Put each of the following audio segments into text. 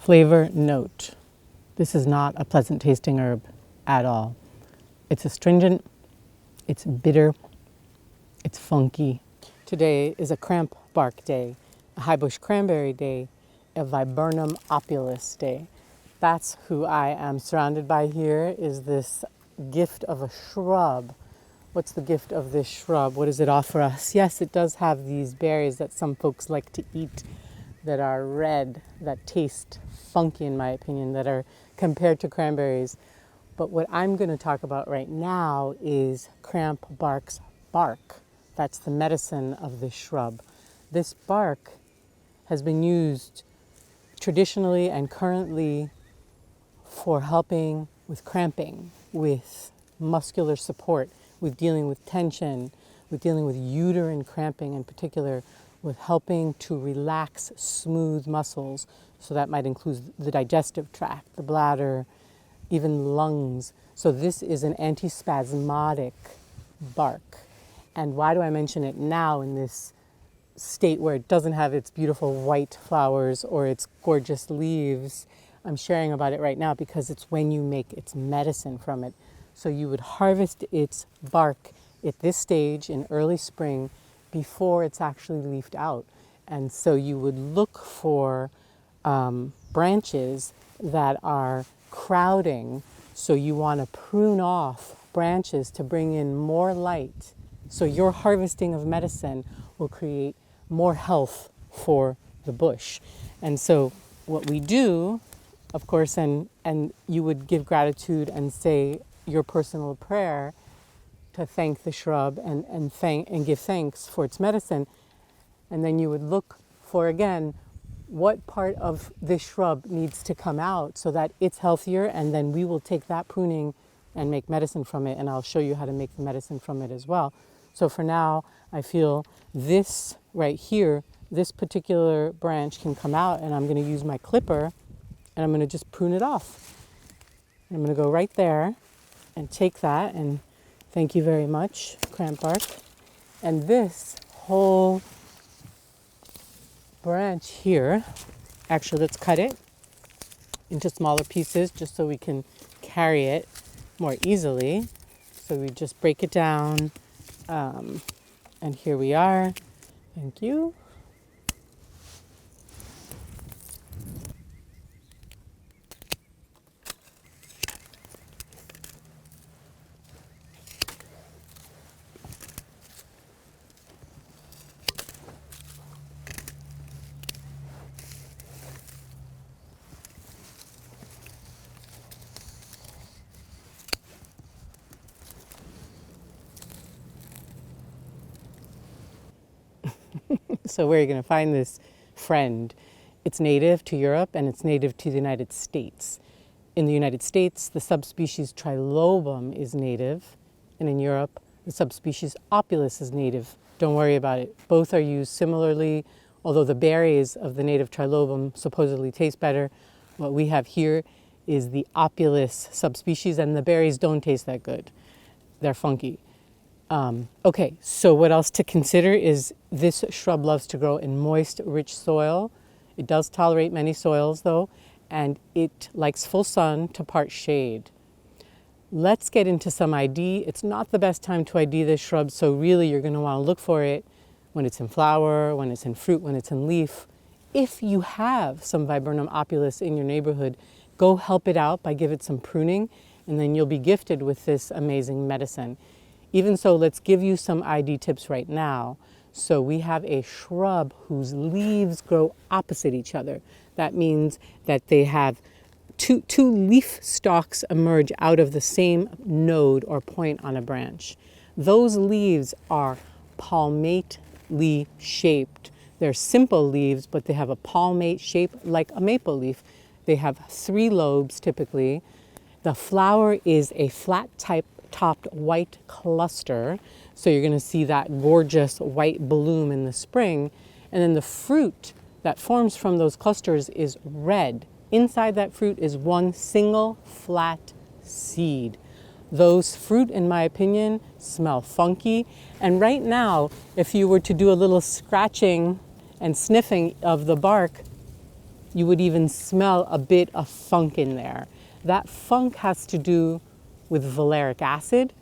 Flavor note. This is not a pleasant tasting herb at all. It's astringent, it's bitter, it's funky. Today is a cramp bark day, a highbush cranberry day, a Viburnum opulus day. That's who I am surrounded by here, is this gift of a shrub. What's the gift of this shrub? What does it offer us? Yes, it does have these berries that some folks like to eat that are red, that taste funky in my opinion, that are compared to cranberries. But what I'm going to talk about right now is cramp bark's bark. That's the medicine of this shrub. This bark has been used traditionally and currently for helping with cramping, with muscular support, with dealing with tension, with dealing with uterine cramping in particular, with helping to relax smooth muscles. So that might include the digestive tract, the bladder, even lungs. So this is an antispasmodic bark. And why do I mention it now in this state where it doesn't have its beautiful white flowers or its gorgeous leaves? I'm sharing about it right now because it's when you make its medicine from it. So you would harvest its bark at this stage in early spring before it's actually leafed out. And so you would look for branches that are crowding. So you want to prune off branches to bring in more light. So your harvesting of medicine will create more health for the bush. And so what we do, of course, and you would give gratitude and say your personal prayer to thank the shrub and give thanks for its medicine. And then you would look for, again, what part of this shrub needs to come out so that it's healthier, and then we will take that pruning and make medicine from it, and I'll show you how to make the medicine from it as well. So for now, I feel this right here, this particular branch can come out, and I'm going to use my clipper and I'm going to just prune it off. And I'm going to go right there and take that, and thank you very much, cramp bark. And this whole branch here, actually let's cut it into smaller pieces just so we can carry it more easily. So we just break it down, and here we are. Thank you. So where are you going to find this friend? It's native to Europe and it's native to the United States. In the United States, the subspecies Trilobum is native, and in Europe, the subspecies Opulus is native. Don't worry about it. Both are used similarly, although the berries of the native Trilobum supposedly taste better. What we have here is the Opulus subspecies, and the berries don't taste that good. They're funky. Okay, so what else to consider is this shrub loves to grow in moist, rich soil. It does tolerate many soils though, and it likes full sun to part shade. Let's get into some ID. It's not the best time to ID this shrub, so really you're going to want to look for it when it's in flower, when it's in fruit, when it's in leaf. If you have some Viburnum opulus in your neighborhood, go help it out by give it some pruning, and then you'll be gifted with this amazing medicine. Even so, let's give you some ID tips right now. So we have a shrub whose leaves grow opposite each other. That means that they have two leaf stalks emerge out of the same node or point on a branch. Those leaves are palmately shaped. They're simple leaves, but they have a palmate shape like a maple leaf. They have 3 lobes typically. The flower is a flat topped white cluster. So you're going to see that gorgeous white bloom in the spring. And then the fruit that forms from those clusters is red. Inside that fruit is one single flat seed. Those fruit, in my opinion, smell funky. And right now, if you were to do a little scratching and sniffing of the bark, You would even smell a bit of funk in there. That funk has to do with valeric acid.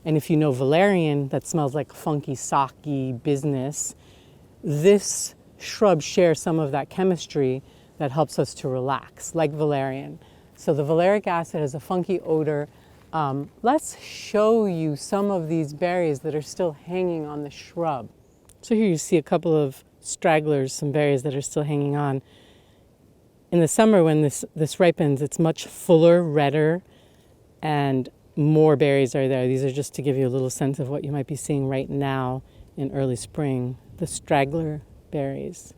And if you know valerian, that smells like funky, socky business. This shrub shares some of that chemistry that helps us to relax, like valerian. So the valeric acid has a funky odor. Let's show you some of these berries that are still hanging on the shrub. So here you see a couple of stragglers, some berries that are still hanging on. In the summer when this ripens, it's much fuller, redder, and more berries are there. These are just to give you a little sense of what you might be seeing right now in early spring, the straggler berries.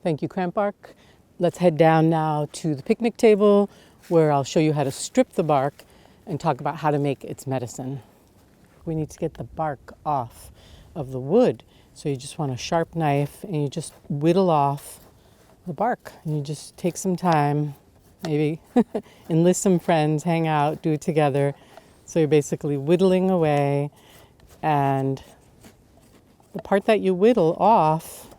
Thank you, Cramp bark. Let's head down now to the picnic table where I'll show you how to strip the bark and talk about how to make its medicine. We need to get the bark off of the wood. So you just want a sharp knife and you just whittle off the bark. And you just take some time, maybe enlist some friends, hang out, do it together. So you're basically whittling away, and the part that you whittle off,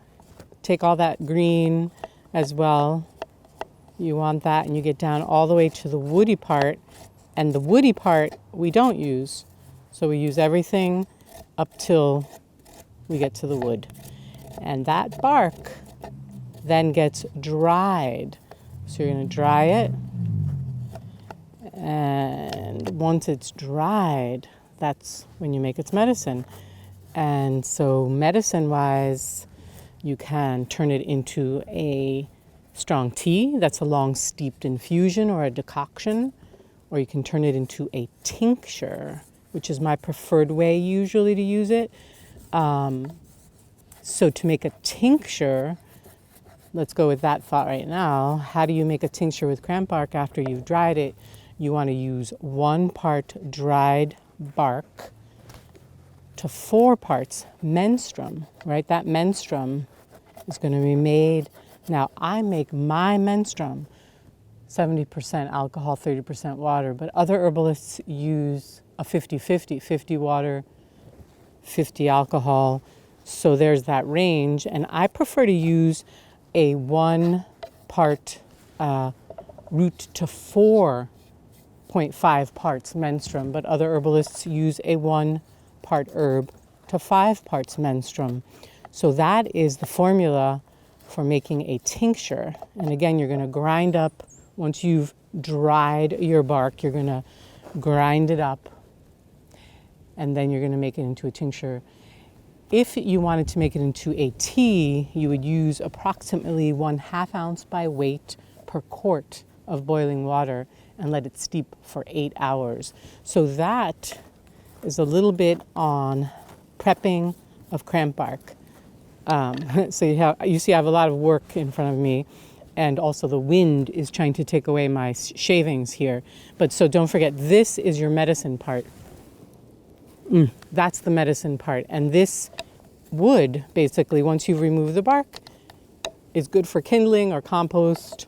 take all that green as well. You want that, and you get down all the way to the woody part, and the woody part we don't use. So we use everything up till we get to the wood. And that bark then gets dried. So you're going to dry it. And once it's dried, that's when you make its medicine. And so medicine-wise, you can turn it into a strong tea. That's a long steeped infusion or a decoction. Or you can turn it into a tincture, which is my preferred way usually to use it. So to make a tincture, let's go with that thought right now. How do you make a tincture with cramp bark after you've dried it? You want to use 1 part dried bark to 4 parts menstruum, right? That menstruum is going to be made. Now, I make my menstruum 70% alcohol, 30% water, but other herbalists use a 50-50, 50 water, 50 alcohol. So there's that range. And I prefer to use a 1 part root to 4.5 parts menstruum, but other herbalists use a 1 part herb to 5 parts menstruum. So that is the formula for making a tincture. And again, you're going to grind up, once you've dried your bark, you're going to grind it up, and then you're going to make it into a tincture. If you wanted to make it into a tea, you would use approximately 1/2 ounce by weight per quart of boiling water and let it steep for 8 hours. So that is a little bit on prepping of cramp bark. So you see I have a lot of work in front of me, and also the wind is trying to take away my shavings here. But so don't forget, this is your medicine part. That's the medicine part. And this wood, basically, once you remove the bark, is good for kindling or compost.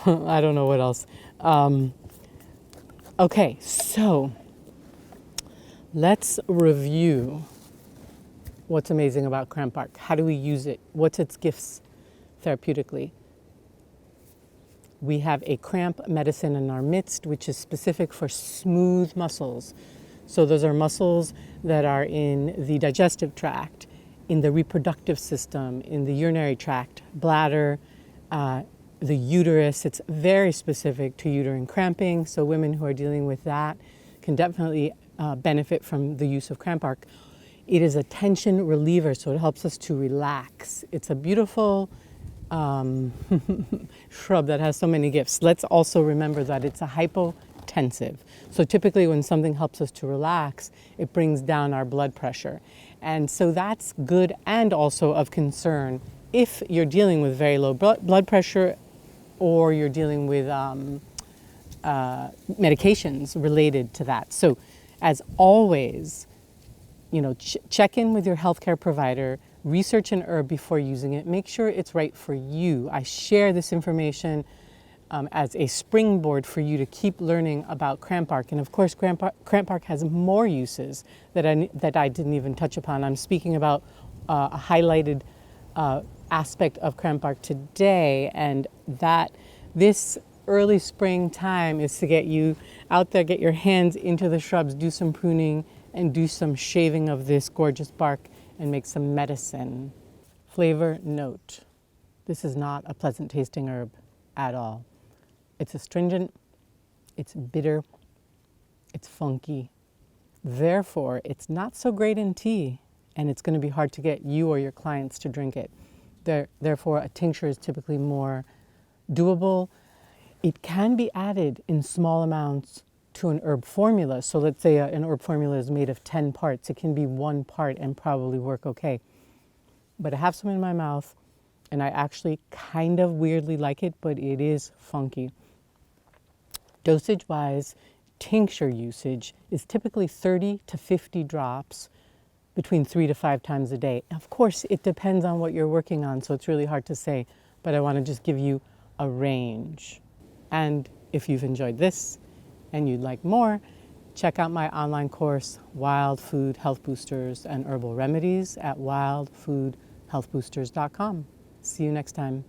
I don't know what else. Okay, so let's review what's amazing about cramp bark. How do we use it? What's its gifts therapeutically? We have a cramp medicine in our midst, which is specific for smooth muscles. So those are muscles that are in the digestive tract, in the reproductive system, in the urinary tract, bladder, the uterus. It's very specific to uterine cramping. So women who are dealing with that can definitely benefit from the use of cramp bark. It is a tension reliever, so it helps us to relax. It's a beautiful shrub that has so many gifts. Let's also remember that it's a hypotensive. So typically when something helps us to relax, it brings down our blood pressure. And so that's good and also of concern if you're dealing with very low blood pressure or you're dealing with medications related to that. So as always, check in with your healthcare provider, research an herb before using it, make sure it's right for you. I share this information as a springboard for you to keep learning about cramp bark. And of course, cramp bark has more uses that I didn't even touch upon. I'm speaking about a highlighted aspect of cramp bark today, and that This early spring time is to get you out there, get your hands into the shrubs, do some pruning, and do some shaving of this gorgeous bark and make some medicine. Flavor note: this is not a pleasant tasting herb at all. It's astringent, it's bitter, it's funky. Therefore, it's not so great in tea, and it's going to be hard to get you or your clients to drink it. Therefore, a tincture is typically more doable. It can be added in small amounts to an herb formula. So let's say an herb formula is made of 10 parts. It can be 1 part and probably work okay. But I have some in my mouth, and I actually kind of weirdly like it, but it is funky. Dosage-wise, tincture usage is typically 30 to 50 drops between 3 to 5 times a day. Of course, it depends on what you're working on, so it's really hard to say, but I want to just give you a range. And if you've enjoyed this and you'd like more, check out my online course, Wild Food Health Boosters and Herbal Remedies at wildfoodhealthboosters.com. See you next time.